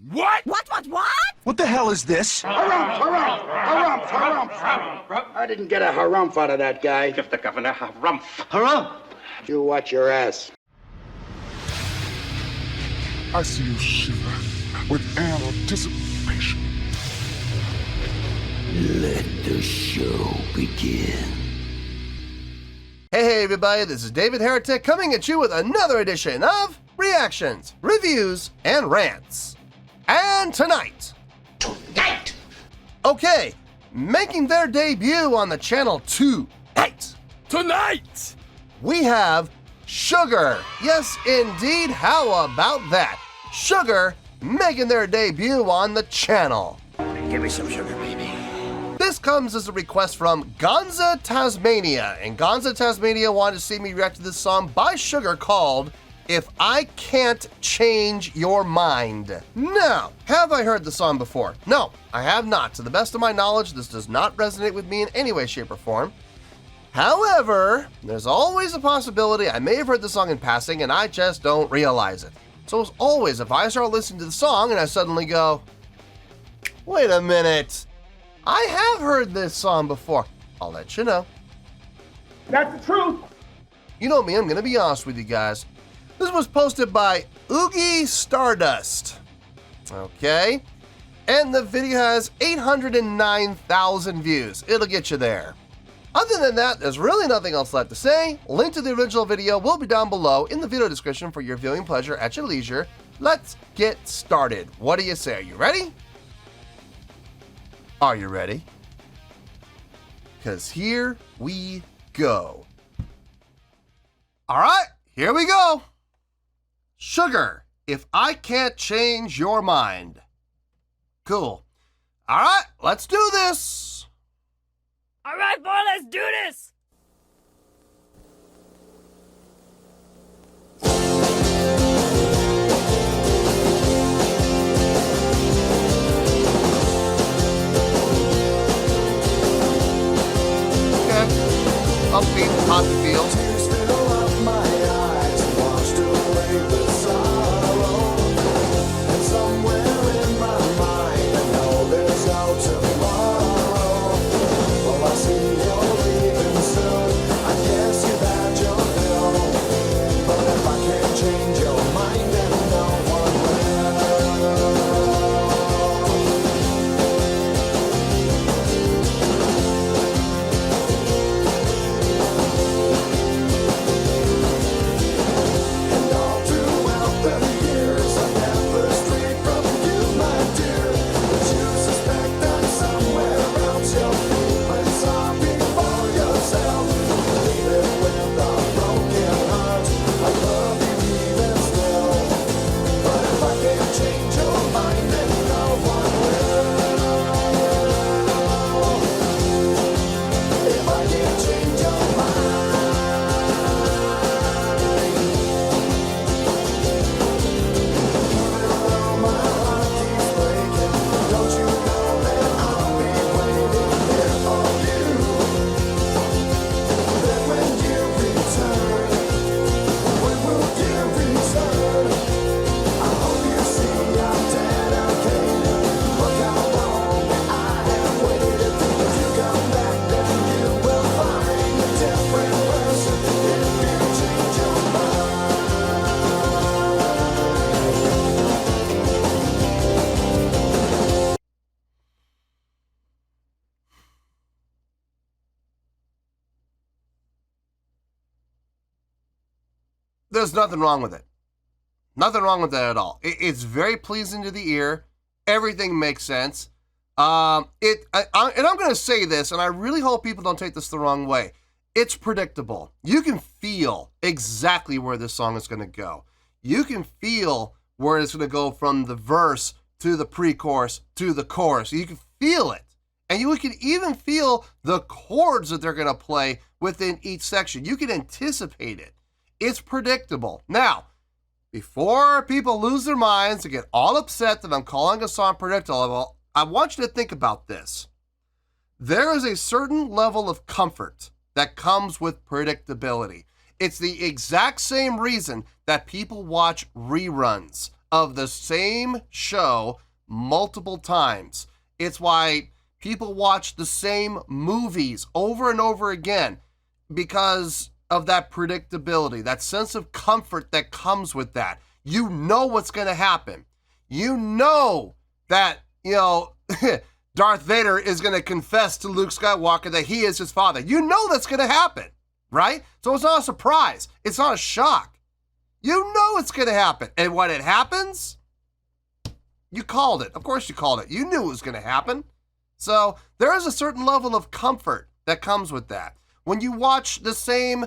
What? What? What the hell is this? Harumph. I didn't get a harumph out of that guy. Give the governor harumph. Harumph! You watch your ass. I see you shiver with anticipation. Let the show begin. Hey everybody, this is David Heretic coming at you with another edition of Reactions, Reviews, and Rants. And tonight, okay, making their debut on the channel tonight, we have Sugar. Yes, indeed, how about that? Sugar making their debut on the channel. Give me some sugar, baby. This comes as a request from Gonza Tasmania, and Gonza Tasmania wanted to see me react to this song by Sugar called If I Can't Change Your Mind. Now, have I heard the song before? No, I have not. To the best of my knowledge, this does not resonate with me in any way, shape, or form. However, there's always a possibility I may have heard the song in passing and I just don't realize it. So as always, if I start listening to the song and I suddenly go, wait a minute, I have heard this song before, I'll let you know. That's the truth. You know me, I'm gonna be honest with you guys. This was posted by Oogie Stardust. Okay? And the video has 809,000 views. It'll get you there. Other than that, there's really nothing else left to say. Link to the original video will be down below in the video description for your viewing pleasure at your leisure. Let's get started. What do you say? Are you ready? Are you ready? Because here we go. All right, here we go. Sugar, If I Can't Change Your Mind. Cool. All right, let's do this. All right, boy, let's do this. Okay. Upbeat, poppy feels. There's nothing wrong with it. Nothing wrong with that at all. It's very pleasing to the ear. Everything makes sense. And I'm going to say this, and I really hope people don't take this the wrong way. It's predictable. You can feel exactly where this song is going to go. You can feel where it's going to go from the verse to the pre-chorus to the chorus. You can feel it. And you can even feel the chords that they're going to play within each section. You can anticipate it. It's predictable. Now, before people lose their minds and get all upset that I'm calling a song predictable, I want you to think about this. There is a certain level of comfort that comes with predictability. It's the exact same reason that people watch reruns of the same show multiple times. It's why people watch the same movies over and over again, because of that predictability, that sense of comfort that comes with that. You know what's going to happen. You know that, Darth Vader is going to confess to Luke Skywalker that he is his father. You know that's going to happen, right? So it's not a surprise. It's not a shock. You know it's going to happen. And when it happens, you called it. Of course you called it. You knew it was going to happen. So there is a certain level of comfort that comes with that. When you watch the same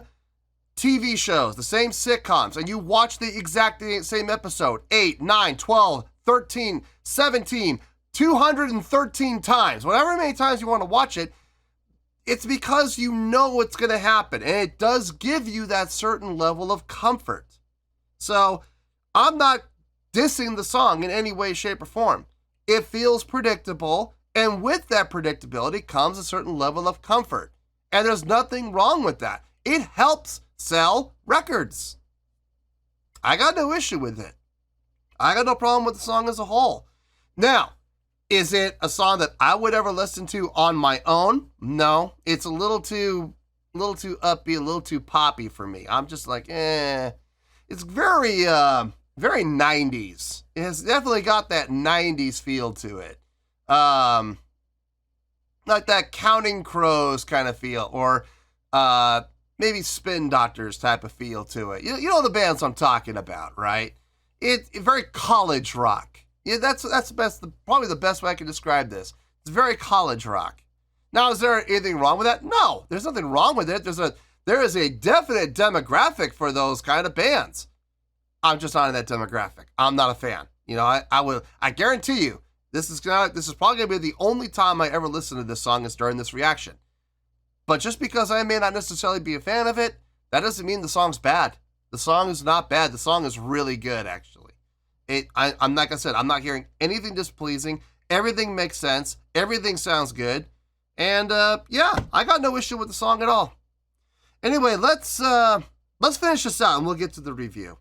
TV shows, the same sitcoms, and you watch the exact same episode 8, 9, 12, 13, 17, 213 times, whatever many times you want to watch it, it's because you know what's going to happen. And it does give you that certain level of comfort. So I'm not dissing the song in any way, shape, or form. It feels predictable. And with that predictability comes a certain level of comfort. And there's nothing wrong with that. It helps sell records. I got no issue with it. I got no problem with the song as a whole. Now, is it a song that I would ever listen to on my own? No. It's a little too upbeat, a little too poppy for me. I'm just like, It's very 90s. It has definitely got that 90s feel to it. Like that Counting Crows kind of feel, or maybe Spin Doctors type of feel to it. You know the bands I'm talking about, right? It's very college rock. Yeah, that's the best, probably the best way I can describe this. It's very college rock. Now, is there anything wrong with that? No, there's nothing wrong with it. There is a definite demographic for those kind of bands. I'm just not in that demographic. I'm not a fan. I guarantee you, this is probably gonna be the only time I ever listen to this song is during this reaction. But just because I may not necessarily be a fan of it, that doesn't mean the song's bad. The song is not bad. The song is really good, actually. I'm like I said, I'm not hearing anything displeasing. Everything makes sense. Everything sounds good. And I got no issue with the song at all. Anyway, let's finish this out and we'll get to the review.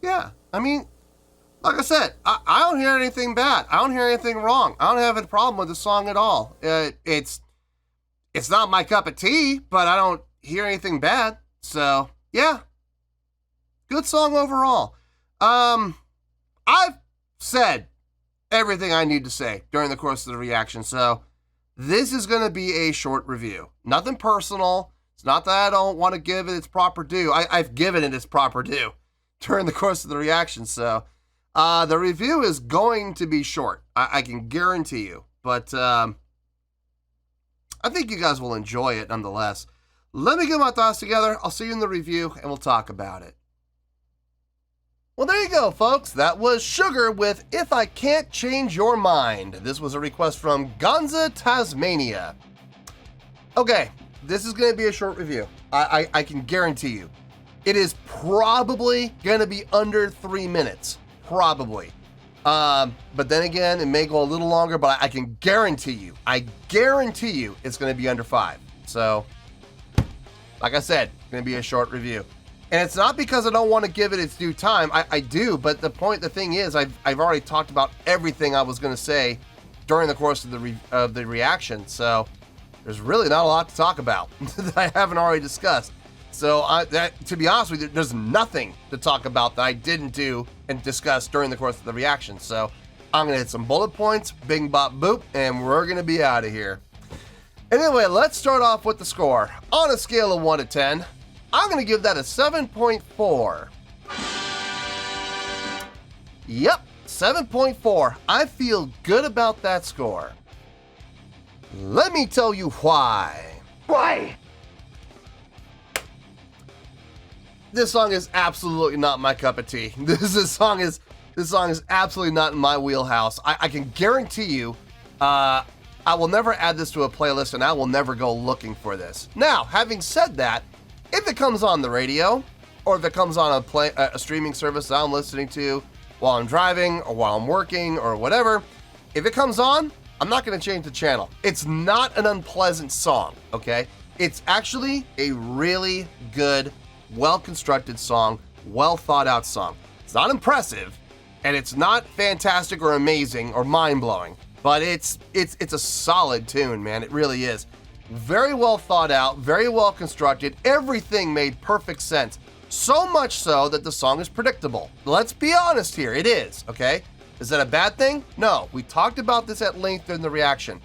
Yeah. I mean, like I said, I don't hear anything bad. I don't hear anything wrong. I don't have a problem with the song at all. It's not my cup of tea, but I don't hear anything bad. So, yeah. Good song overall. I've said everything I need to say during the course of the reaction, so this is going to be a short review. Nothing personal. It's not that I don't want to give it its proper due. I've given it its proper due during the course of the reaction, so the review is going to be short. I can guarantee you, but I think you guys will enjoy it nonetheless. Let me get my thoughts together. I'll see you in the review, and we'll talk about it. Well, there you go, folks. That was Sugar with If I Can't Change Your Mind. This was a request from Gonza, Tasmania. Okay, this is going to be a short review. I can guarantee you. It is probably going to be under 3 minutes. Probably. But then again, it may go a little longer, but I can guarantee you, it's going to be under 5. So, like I said, it's going to be a short review. And it's not because I don't want to give it its due time. I do, but the thing is, I've already talked about everything I was going to say during the course of the reaction. So there's really not a lot to talk about that I haven't already discussed. So to be honest with you, there's nothing to talk about that I didn't do and discuss during the course of the reaction. So I'm going to hit some bullet points, bing, bop, boop, and we're going to be out of here. Anyway, let's start off with the score. On a scale of 1 to 10, I'm going to give that a 7.4. Yep, 7.4. I feel good about that score. Let me tell you why. Why? This song is absolutely not my cup of tea. This song is absolutely not in my wheelhouse. I can guarantee you, I will never add this to a playlist, and I will never go looking for this. Now, having said that, if it comes on the radio, or if it comes on a streaming service that I'm listening to while I'm driving, or while I'm working, or whatever, if it comes on, I'm not going to change the channel. It's not an unpleasant song, okay? It's actually a really good, well-constructed song, well-thought-out song. It's not impressive, and it's not fantastic or amazing or mind-blowing, but it's a solid tune, man. It really is. Very well thought out, very well constructed. Everything made perfect sense. So much so that the song is predictable. Let's be honest here, it is, okay? Is that a bad thing? No, we talked about this at length in the reaction.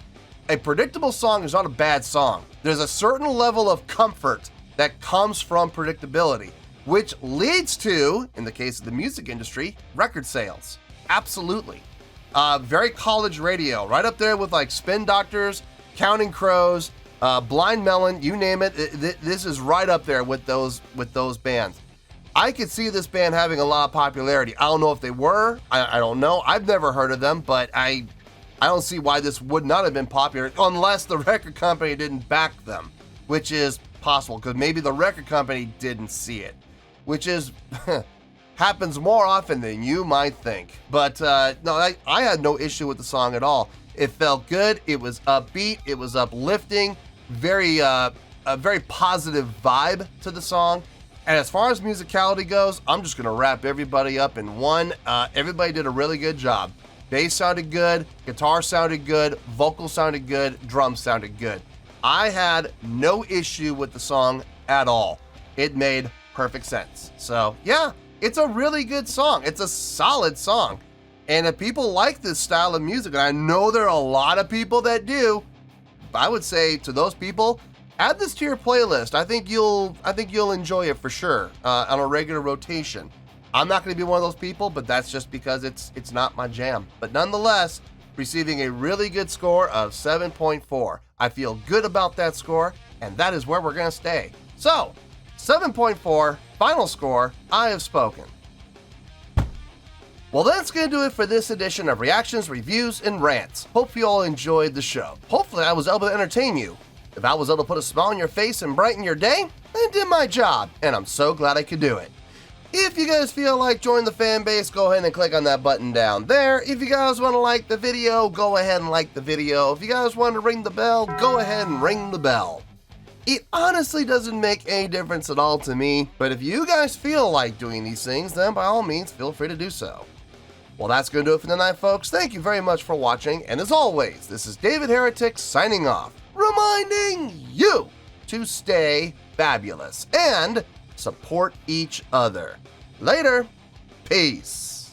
A predictable song is not a bad song. There's a certain level of comfort that comes from predictability, which leads to, in the case of the music industry, record sales. Absolutely. Very college radio, right up there with like Spin Doctors, Counting Crows, Blind Melon, you name it. This is right up there with those bands. I could see this band having a lot of popularity. I don't know if they were. I don't know. I've never heard of them, but I don't see why this would not have been popular unless the record company didn't back them, which is possible because maybe the record company didn't see it, which is happens more often than you might think. But no, I had no issue with the song at all. It felt good. It was upbeat. It was uplifting. A very positive vibe to the song. And as far as musicality goes, I'm just going to wrap everybody up in one. Everybody did a really good job. Bass sounded good, guitar sounded good, vocals sounded good, drums sounded good. I had no issue with the song at all. It made perfect sense. So yeah, it's a really good song. It's a solid song. And if people like this style of music, and I know there are a lot of people that do, I would say to those people, add this to your playlist. I think you'll enjoy it for sure on a regular rotation. I'm not going to be one of those people, but that's just because it's not my jam. But nonetheless, receiving a really good score of 7.4. I feel good about that score, and that is where we're going to stay. So, 7.4, final score, I have spoken. Well, that's going to do it for this edition of Reactions, Reviews, and Rants. Hope you all enjoyed the show. Hopefully I was able to entertain you. If I was able to put a smile on your face and brighten your day, I did my job, and I'm so glad I could do it. If you guys feel like joining the fan base, go ahead and click on that button down there. If you guys want to like the video, go ahead and like the video. If you guys want to ring the bell, go ahead and ring the bell. It honestly doesn't make any difference at all to me, but if you guys feel like doing these things, then by all means, feel free to do so. Well, that's going to do it for tonight, folks. Thank you very much for watching, and as always, this is David Heretic signing off, reminding you to stay fabulous and support each other. Later. Peace.